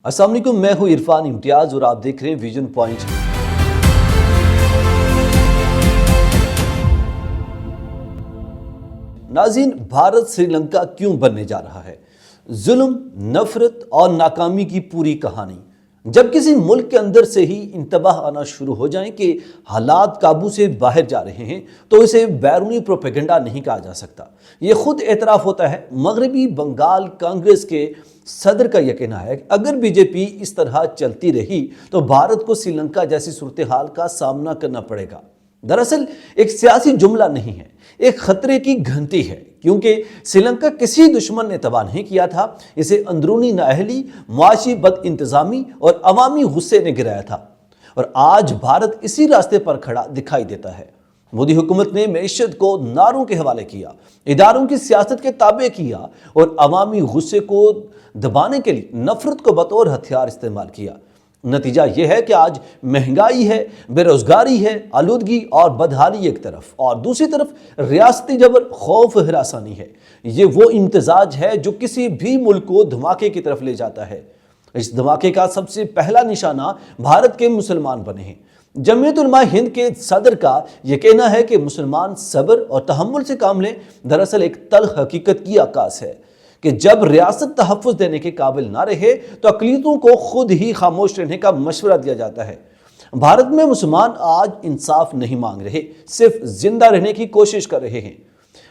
अस्सलाम वालेकुम, मैं हूं इरफान इम्तियाज और आप देख रहे हैं विजन पॉइंट। नाज़रीन, भारत श्रीलंका क्यों बनने जा रहा है? जुल्म, नफरत और नाकामी की पूरी कहानी। जब किसी मुल्क के अंदर से ही इंतबाह आना शुरू हो जाए कि हालात काबू से बाहर जा रहे हैं, तो इसे बैरूनी प्रोपेगेंडा नहीं कहा जा सकता। ये खुद एतराफ़ होता है मगरबी बंगाल कांग्रेस के सदर का। यह कहना है कि अगर बीजेपी इस तरह चलती रही तो भारत को श्रीलंका जैसी सूरत हाल का सामना करना पड़ेगा। दरअसल एक सियासी जुमला नहीं है, एक खतरे की घंटी है, क्योंकि श्रीलंका किसी दुश्मन ने तबाह नहीं किया था। इसे अंदरूनी नाअहली, मुआशी बद इंतजामी और अवामी गुस्से ने गिराया था, और आज भारत इसी रास्ते पर खड़ा दिखाई देता है। मोदी हुकूमत ने मईशत को नारों के हवाले किया, इदारों की सियासत के ताबे किया और अवामी गुस्से को दबाने के लिए नफरत को बतौर हथियार इस्तेमाल किया। नतीजा यह है कि आज महंगाई है, बेरोजगारी है, आलूदगी और बदहाली एक तरफ, और दूसरी तरफ रियासती जबर, खौफ, हरासानी है। ये वो इम्तिजाज है जो किसी भी मुल्क को धमाके की तरफ ले जाता है। इस धमाके का सबसे पहला निशाना भारत के मुसलमान बने हैं। जमीयत उलमा हिंद के सदर का यह कहना है कि मुसलमान सब्र और तहम्मुल से काम लें। दरअसल एक तल्ख हकीकत की आकाश है कि जब रियासत तहफ़्फ़ुज़ देने के काबिल ना रहे तो अक़लियतों को खुद ही खामोश रहने का मशवरा दिया जाता है। भारत में मुसलमान आज इंसाफ नहीं मांग रहे, सिर्फ जिंदा रहने की कोशिश कर रहे हैं।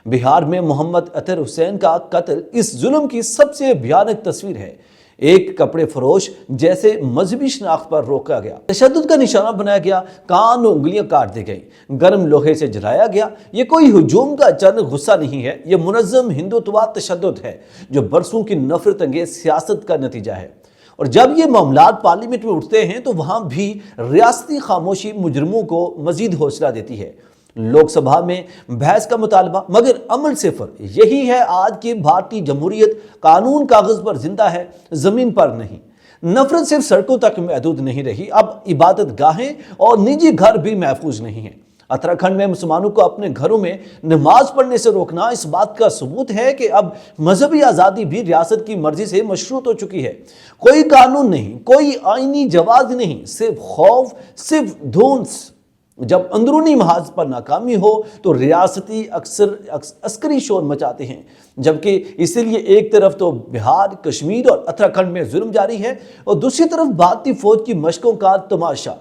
बिहार में मोहम्मद अतहर हुसैन का कत्ल इस जुल्म की सबसे भयानक तस्वीर है। एक कपड़े फरोश जैसे मजहबी शनाख्त पर रोका गया, तशद्दुद का निशाना बनाया गया, कान और उंगलियां काट दी गई, गर्म लोहे से जलाया गया। ये कोई हुजूम का अचानक गुस्सा नहीं है, ये मुनज़्ज़म हिंदुत्व तशद्दुद है जो बरसों की नफरत अंगेज सियासत का नतीजा है। और जब ये मामलात पार्लियामेंट में उठते हैं तो वहां भी रियासती खामोशी मुजरिमों को मजीद हौसला देती है। लोकसभा में बहस का मुतालबा, मगर अमल सिफर। यही है आज की भारतीय जमहूरियत। कानून कागज पर जिंदा है, जमीन पर नहीं। नफरत सिर्फ सड़कों तक महदूद नहीं रही, अब इबादत गाहें और निजी घर भी महफूज नहीं है। उत्तराखंड में मुसलमानों को अपने घरों में नमाज पढ़ने से रोकना इस बात का सबूत है कि अब मजहबी आज़ादी भी रियासत की मर्जी से मशरूत हो चुकी है। कोई कानून नहीं, कोई आईनी जवाज नहीं, सिर्फ खौफ, सिर्फ धुंस। जब अंदरूनी महाज पर नाकामी हो तो रियासती अक्सर अस्करी शोर मचाते हैं, जबकि इसीलिए एक तरफ तो बिहार, कश्मीर और उत्तराखंड में जुल्म जारी है और दूसरी तरफ भारतीय फौज की मशकों का तमाशा।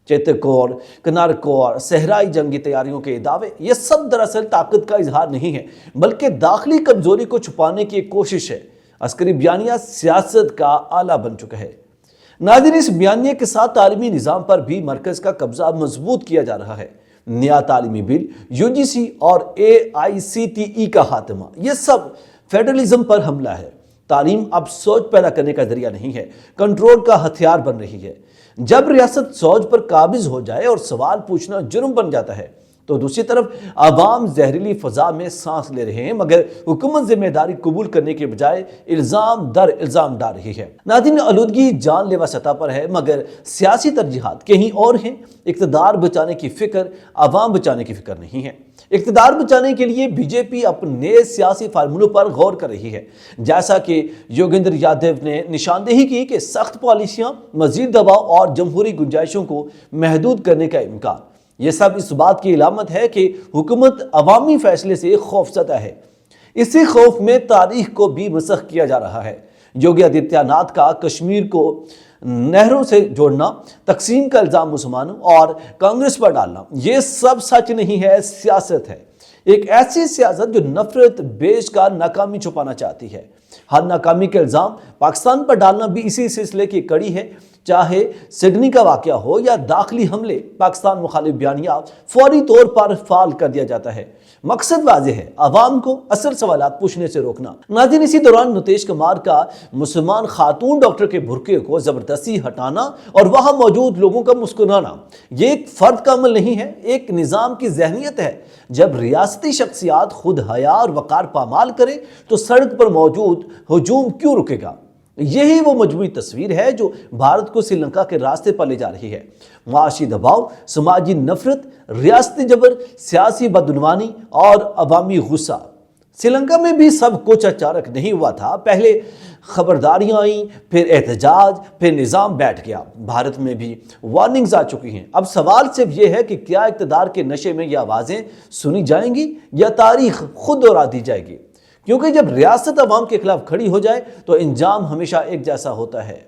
चित्रकोट, कनारकोर, सहराई जंग की तैयारियों के दावे, ये सब दरअसल ताकत का इजहार नहीं है, बल्कि दाखिली कमजोरी को छुपाने की एक कोशिश है। अस्करी बयानिया सियासत का आला बन चुका है। नाज़रीन, इस बयानिया के साथ तालीमी निज़ाम पर भी मरकज़ का कब्जा मजबूत किया जा रहा है। नया तालीमी बिल, यूजीसी और AICTE का खात्मा, ये सब फेडरलिज्म पर हमला है। तालीम अब सोच पैदा करने का जरिया नहीं है, कंट्रोल का हथियार बन रही है। जब रियासत सोच पर काबिज हो जाए और सवाल पूछना जुर्म बन जाता है तो दूसरी तरफ आवाम जहरीली फजा में सांस ले रहे हैं, मगर हुकूमत जिम्मेदारी कबूल करने के बजाय इल्ज़ाम दर इल्ज़ाम डाल रही है। नाज़रीन, आलूदगी जानलेवा सतह पर है, मगर सियासी तरजीहात कहीं और हैं। इक़्तिदार बचाने की फिक्र आवाम बचाने की फिक्र नहीं है। इक़्तिदार बचाने के लिए बीजेपी अपने सियासी फार्मूलों पर गौर कर रही है, जैसा कि योगेंद्र यादव ने निशानदेही की कि सख्त पॉलिसियाँ, मजीद दबाव और जमहूरी गुंजाइशों को महदूद करने का इम्कान। ये सब इस बात की इलामत है कि हुकूमत अवामी फैसले से खौफज़दा है। इसी खौफ में तारीख को भी मसख किया जा रहा है। योगी आदित्यनाथ का कश्मीर को नहरों से जोड़ना, तकसीम का इल्ज़ाम मुसलमानों और कांग्रेस पर डालना, ये सब सच नहीं है, सियासत है। एक ऐसी सियासत जो नफरत बेच का नाकामी छुपाना चाहती है। हर नाकामी का इल्ज़ाम पाकिस्तान पर डालना भी इसी सिलसिले की कड़ी है। चाहे सिडनी का वाक़या हो या दाखिली हमले, पाकिस्तान मुखालिफ बयानिया फौरी तौर पर फाल कर दिया जाता है। मकसद वाज़ेह है, आवाम को असल सवालात पूछने से रोकना। नाज़रीन, इसी दौरान नीतीश कुमार का मुसलमान खातून डॉक्टर के बुर्के को ज़बरदस्ती हटाना और वहाँ मौजूद लोगों का मुस्कुराना, ये एक फ़र्द का अमल नहीं है, एक निज़ाम की जहनीत है। जब रियासती शख्सियात खुद हया और वक़ार पामाल करे तो सड़क पर मौजूद हुजूम क्यों रुकेगा? यही वो मजबूरी तस्वीर है जो भारत को श्रीलंका के रास्ते पर ले जा रही है। मुआशी दबाव, समाजी नफरत, रियासती जबर, सियासी बदउनवानी और अवामी गुस्सा। سری لنکا میں بھی سب کچھ اچانک نہیں ہوا تھا. پہلے خبرداریاں آئیں، پھر احتجاج، پھر نظام بیٹھ گیا. بھارت میں بھی وارننگز آ چکی ہیں. اب سوال صرف یہ ہے کہ کیا اقتدار کے نشے میں یہ آوازیں سنی جائیں گی یا تاریخ خود دہرا دی جائے گی؟ کیونکہ جب ریاست عوام کے خلاف کھڑی ہو جائے تو انجام ہمیشہ ایک جیسا ہوتا ہے.